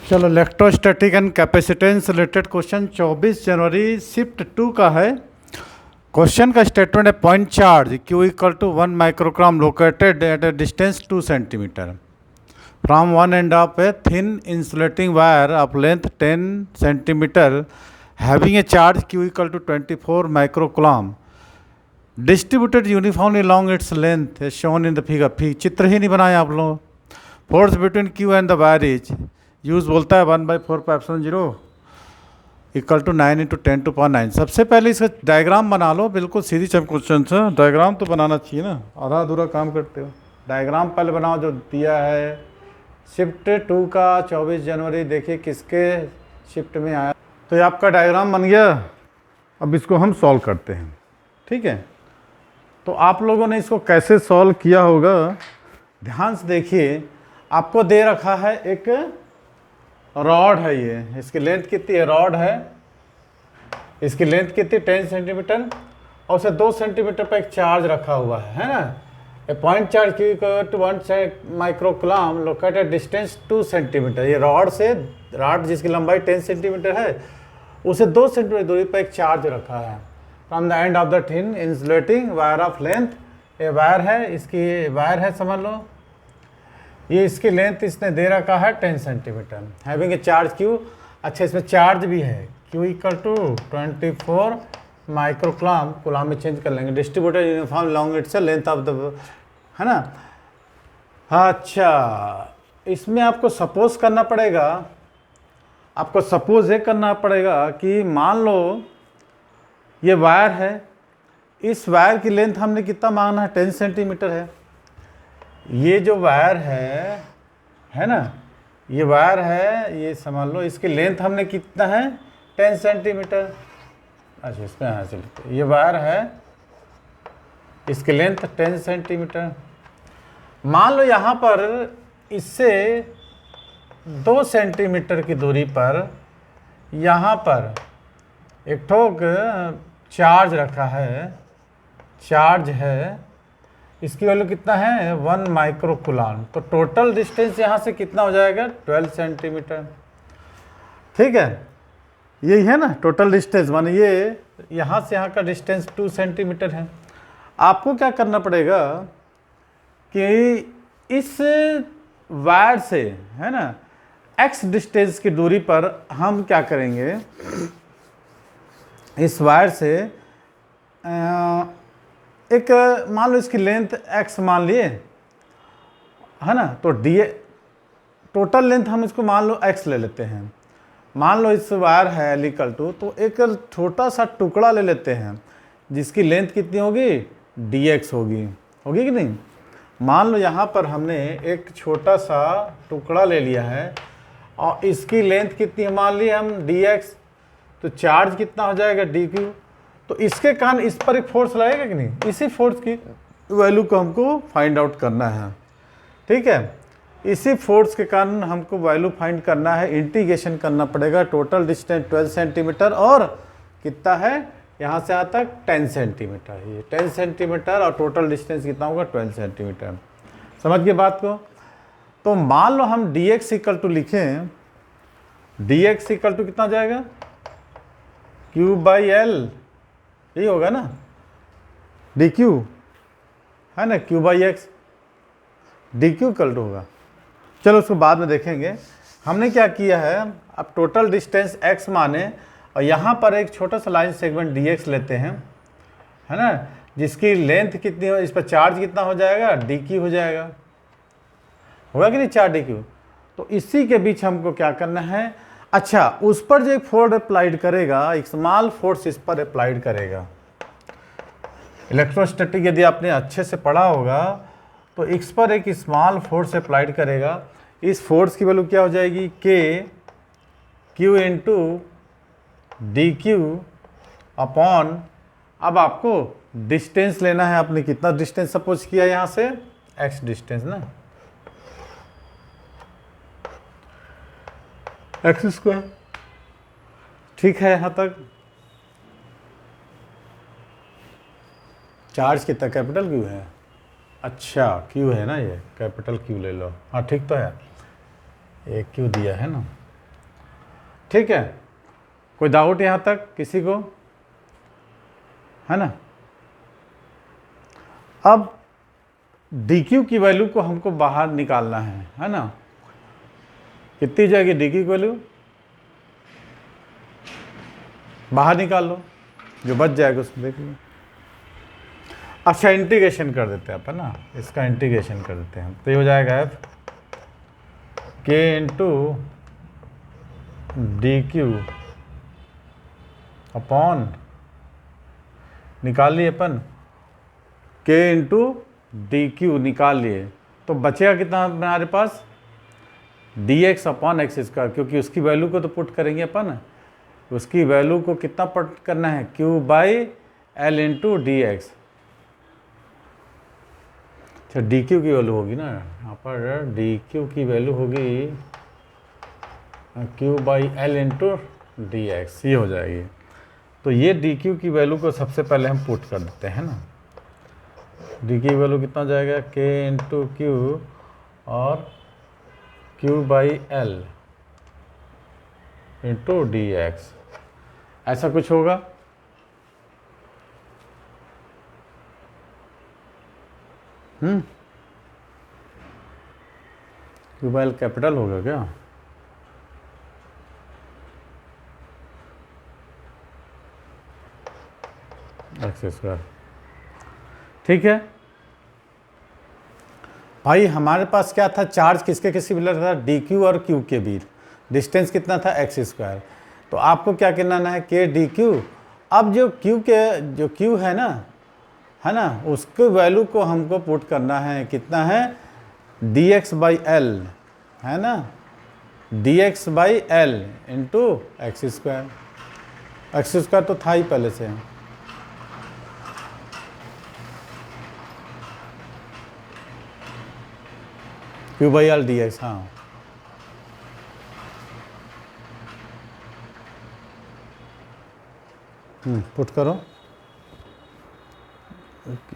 चलो electrostatic and capacitance related question 24 जनवरी shift 2 का है। क्वेश्चन का स्टेटमेंट है point charge Q equal to 1 microgram located at a distance 2 centimetre from one end of a thin insulating wire of length 10 centimetre having a charge Q equal to 24 microcoulomb distributed uniformly long its length है shown in the figure. चित्र ही नहीं बनाए आप लोग। Force between Q and the wire is use बोलता है 1/4π0 equal to 9 × 10⁻⁹। सबसे पहले इसका डायग्राम बना लो। बिल्कुल सीधी चम क्वेश्चन से डायग्राम तो बनाना चाहिए ना, आधा अधूरा काम करते हो। डायग्राम पहले बनाओ जो दिया है शिफ्ट 2 का 24 जनवरी। देखिए किसके शिफ्ट में आया। तो ये आपका डायग्राम बन गया। अब इसको हम सॉल्व करते हैं, ठीक है। तो आप लोगों ने इसको कैसे सॉल्व किया होगा ध्यान से देखिए। आपको दे रखा है एक रॉड है, ये इसकी लेंथ कितनी है, रॉड है, इसकी लेंथ कितनी 10 सेंटीमीटर और उसे 2 सेंटीमीटर पर एक चार्ज रखा हुआ है ना। A point charge Q equal to 1 microcoulomb located distance 2 centimetre. ये रॉड जिसकी लंबाई 10 सेंटीमीटर है उसे 2 सेंटीमीटर दूरी पर एक चार्ज रखा है from the end of the thin insulating wire of length. ये वायर है, इसकी वायर है समझ लो। ये इसकी लेंथ इसने दे रखा है 10 centimetre having a charge Q। अच्छा इसमें चार्ज भी है Q equal to 24 microcoulomb, coulomb में चेंज कर लेंगे। Distributed uniform long its length of the, है ना। अच्छा इसमें आपको सपोज करना पड़ेगा, आपको सपोज ये करना पड़ेगा कि मान लो ये वायर है, इस वायर की लेंथ हमने कितना मांगना है 10 सेंटीमीटर है। ये जो वायर है ना, ये वायर है, ये समझ लो इसकी लेंथ हमने कितना है 10 सेंटीमीटर। अच्छा इसमें यहाँ से ये वायर है, इसकी लेंथ 10 सेंटीमीटर। मान लो यहाँ पर इससे 2 सेंटीमीटर की दूरी पर यहाँ पर एक ठोक चार्ज रखा है, चार्ज है, इसकी वैल्यू कितना है 1 माइक्रोकूलम। तो टोटल डिस्टेंस यहाँ से कितना हो जाएगा 12 सेंटीमीटर, ठीक है। यही है ना टोटल डिस्टेंस, माने ये यहाँ से यहाँ का डिस्टेंस 2 सेंटीमीटर है। आपको क्या करना पड़ेगा कि इस वायर से, है ना, x डिस्टेंस की दूरी पर हम क्या करेंगे, इस वायर से एक मान लो इसकी लेंथ x मान लिए, है ना। तो टोटल लेंथ हम इसको मान लो x ले लेते हैं। मान लो इस वायर है इक्वल टू, तो एक छोटा सा टुकड़ा ले लेते हैं जिसकी लेंथ कितनी होगी dx होगी कि नहीं। मान लो यहाँ पर हमने एक छोटा सा टुकड़ा ले लिया है और इसकी लेंथ कितनी मान ली हम dx। तो चार्ज कितना हो जाएगा dq। तो इसके कारण इस पर एक फोर्स लगेगा कि नहीं, इसी फोर्स की वैल्यू को हमको फाइंड आउट करना है, ठीक है। इसी फोर्स के कारण हमको वैल्यू फाइंड करना है, इंटीग्रेशन करना पड़ेगा। टोटल डिस्टेंस 12 सेंटीमीटर और कितना है यहाँ से यहाँ तक 10 सेंटीमीटर। ये 10 सेंटीमीटर और टोटल डिस्टेंस कितना होगा 12 सेंटीमीटर। समझ गए बात को। तो मान लो हम dx इक्वल टू लिखें, dx इक्वल टू कितना जाएगा Q/L, यही होगा ना, dq है ना, Q/x, dq इक्वल टू होगा। चलो उसको बाद में देखेंगे। हमने क्या किया है, अब टोटल डिस्टेंस x माने और यहाँ पर एक छोटा सा लाइन सेगमेंट dx लेते हैं, है ना, जिसकी लेंथ कितनी हो, इस पर चार्ज कितना हो जाएगा dq हो जाएगा, होगा कि नहीं 4dq। तो इसी के बीच हमको क्या करना है, अच्छा उस पर जो एक फोर्स अप्लाइड करेगा, एक स्मॉल फोर्स इस पर अप्लाइड करेगा। इलेक्ट्रोस्टैटिक यदि आपने अच्छे से पढ़ा होगा तो इस पर एक स्मॉल फोर्स अप्लाइड करेगा। इस फोर्स की वैल्यू क्या हो जाएगी Q इंटू dq अपॉन, अब आपको डिस्टेंस लेना है। आपने कितना डिस्टेंस सपोज किया यहाँ से x डिस्टेंस ना, x², ठीक है। यहाँ तक चार्ज कितना कैपिटल Q है, अच्छा Q है ना, ये कैपिटल Q ले लो, हाँ ठीक तो है, एक Q दिया है ना। ठीक है, कोई डाउट यहाँ तक किसी को, है ना? अब dq की वैल्यू को हमको बाहर निकालना है ना? कितनी जाएगी dq की वैल्यू? बाहर निकाल लो, जो बच जाएगा उसमें देख लो। अच्छा, इंटीग्रेशन कर देते हैं अपन ना, इसका इंटीग्रेशन कर देते हैं, तो ये हो जाएगा f k into D Q upon, निकाल लिए अपन k इंटू डी क्यू निकाल लिए, तो बचेगा कितना हमारे पास? dx अपॉन एक्स स्क्वायर, क्योंकि उसकी वैल्यू को तो पुट करेंगे अपन, उसकी वैल्यू को कितना पुट करना है? q by L into D x. अच्छा, डी क्यू की वैल्यू होगी ना यहाँ पर, डी क्यू की वैल्यू होगी q by L into D x, ये हो जाएगी। तो ये डी क्यू की वैल्यू को सबसे पहले हम पुट कर देते हैं ना, डी की वैल्यू कितना हो जाएगा? k इंटू क्यू और q by L into D x, ऐसा कुछ होगा। q बाई एल कैपिटल होगा क्या? एक्स स्क्वायर, ठीक है भाई। हमारे पास क्या था? चार्ज किसके किसके बीच था? डी क्यू और क्यू के बीच। डिस्टेंस कितना था? X square. तो आपको क्या करना है? के डी क्यू। अब जो क्यू है ना, उसके वैल्यू को हमको पुट करना है, कितना है? डी एक्स बाई एल, है ना, D x by L into x square. X square तो था ही पहले से, Q by l d x. हाँ, पुट करो।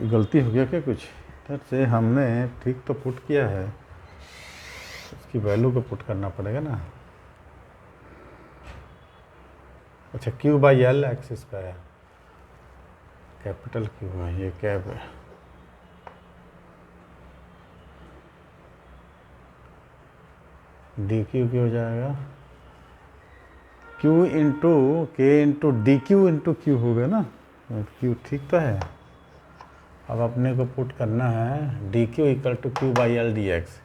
गलती हो गया क्या कुछ? इधर से हमने ठीक तो पुट किया है, उसकी वैल्यू को पुट करना पड़ेगा ना। अच्छा, Q by L x square, capital Q है ये, कैप है। डी क्यू की हो जाएगा क्यू इंटू के into D Q into Q हो गया ना, क्यू ठीक तो है। अब अपने को पुट करना है d q equal to q by l d x.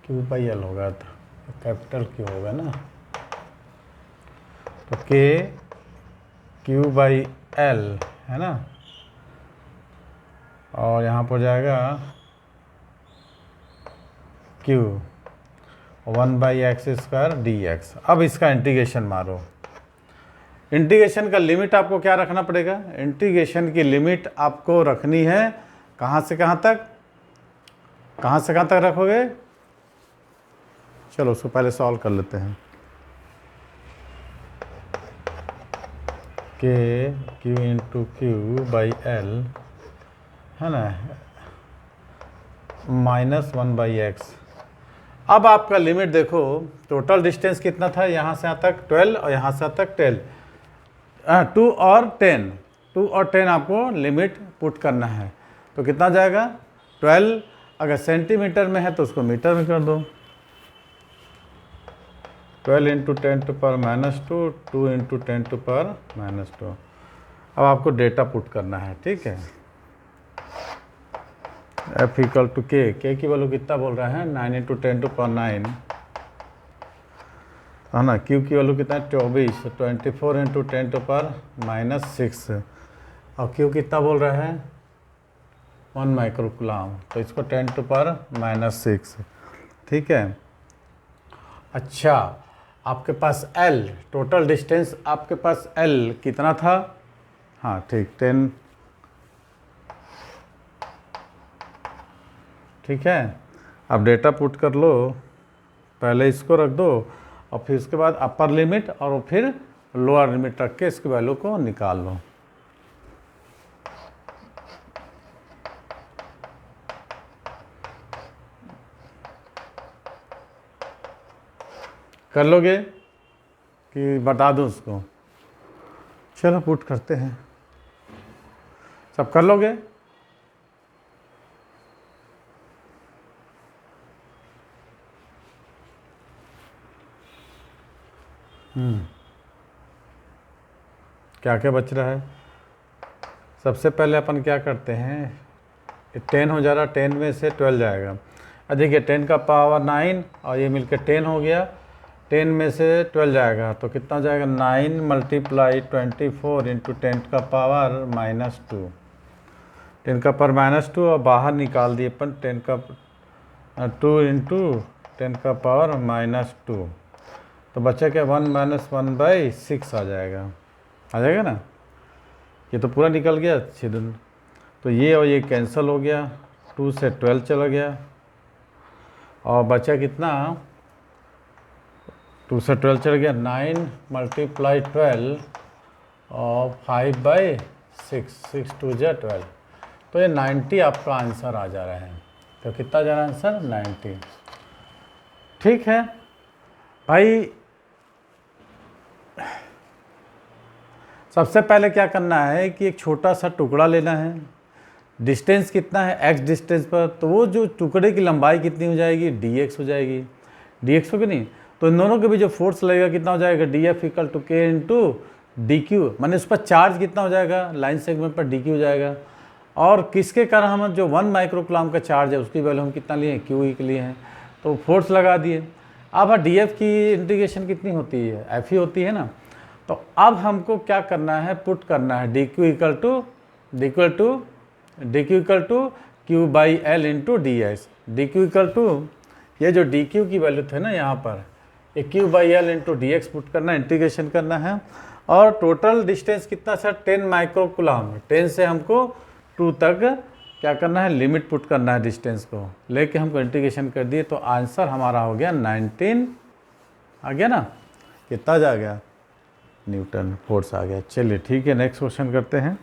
Q by l होगा तो कैपिटल क्यू होगा ना, तो के क्यू बाई एल है ना, और यहाँ पर जाएगा Q 1 by x square D x. अब इसका इंटीग्रेशन मारो। इंटीग्रेशन का लिमिट आपको क्या रखना पड़ेगा? इंटीग्रेशन की लिमिट आपको रखनी है कहाँ से कहाँ तक? कहाँ से कहाँ तक रखोगे? चलो उसको पहले सॉल्व कर लेते हैं। के Q into Q by L है ना, -1 बाई एक्स। अब आपका लिमिट देखो, टोटल डिस्टेंस कितना था? यहाँ से यहाँ तक 12 और यहाँ से यहाँ तक 2 और 10, 2 और 10 आपको लिमिट पुट करना है। तो कितना जाएगा? 12 अगर सेंटीमीटर में है तो उसको मीटर में कर दो। 12 into 10 to power -2, 2 into 10 to power -2। अब आपको डेटा पुट करना है, ठीक है। F इक्वल टू के की वैल्यू कितना बोल रहा है? 9 इंटू 10 टू पावर 9 है ना। क्यू की वैल्यू कितना है? 24, 24 इंटू 10 टू पावर -6। और क्यू कितना बोल रहा है? 1 माइक्रोकूलम, तो इसको 10 टू पावर -6, ठीक है। अच्छा, आपके पास L टोटल डिस्टेंस, आपके पास L कितना था? हाँ ठीक, 10, ठीक है। अब डेटा पुट कर लो, पहले इसको रख दो और फिर उसके बाद अपर लिमिट और फिर लोअर लिमिट रख के इसकी वैल्यू को निकाल लो। कर लोगे कि बता दूँ उसको? चलो पुट करते हैं, सब कर लोगे? क्या क्या बच रहा है? सबसे पहले अपन क्या करते हैं, 10 हो जा रहा, 10 में से 12 जाएगा। अब देखिए 10 का पावर 9 और ये मिलकर 10 हो गया, 10 में से 12 जाएगा तो कितना जाएगा, 9 मल्टीप्लाई 24 इंटू 10 का पावर -2, 10 का पावर -2 और बाहर निकाल दिए अपन 10 का 2 इंटू 10 का पावर -2, तो बचा क्या 1 - 1/6 आ जाएगा ना। ये तो पूरा निकल गया छिदन, तो ये और ये कैंसिल हो गया, 2 से 12 चला गया और बचा कितना, 2 से 12 चल गया, 9 मल्टीप्लाई 12 और 5/6, 6 2 जा 12, तो ये 90 आपका आंसर आ जा रहा है। तो कितना जा रहा है आंसर, 90। ठीक है भाई, सबसे पहले क्या करना है कि एक छोटा सा टुकड़ा लेना है, डिस्टेंस कितना है x डिस्टेंस पर, तो वो जो टुकड़े की लंबाई कितनी हो जाएगी, dx हो जाएगी, dx हो कि नहीं, तो इन दोनों के भी जो फोर्स लगेगा कितना हो जाएगा, dF = k × dq, माने उस पर चार्ज कितना हो जाएगा, लाइन सेगमेंट पर dq हो जाएगा। और किसके कारण हम जो 1 माइक्रोकूलम्ब का चार्ज है उसकी वैल्यू हम कितना लिए हैं, q के लिए हैं, तो फोर्स लगा दिए। अब dF की इंटीग्रेशन कितनी होती है, f ही होती है ना, तो अब हमको क्या करना है, पुट करना है dq = q/L × ds, dq = ये जो dq की वैल्यू थे ना यहाँ पर, ये q/L × dx पुट करना, इंटीग्रेशन करना है। और टोटल डिस्टेंस कितना सर, 10 माइक्रोकूलम्ब, 10 से हमको 2 तक क्या करना है, लिमिट पुट करना है डिस्टेंस को लेके हमको इंटीग्रेशन कर दिए, तो आंसर हमारा हो गया 19 आ गया ना, कितना जा गया, न्यूटन फोर्स आ गया। चलिए ठीक है, नेक्स्ट क्वेश्चन करते हैं।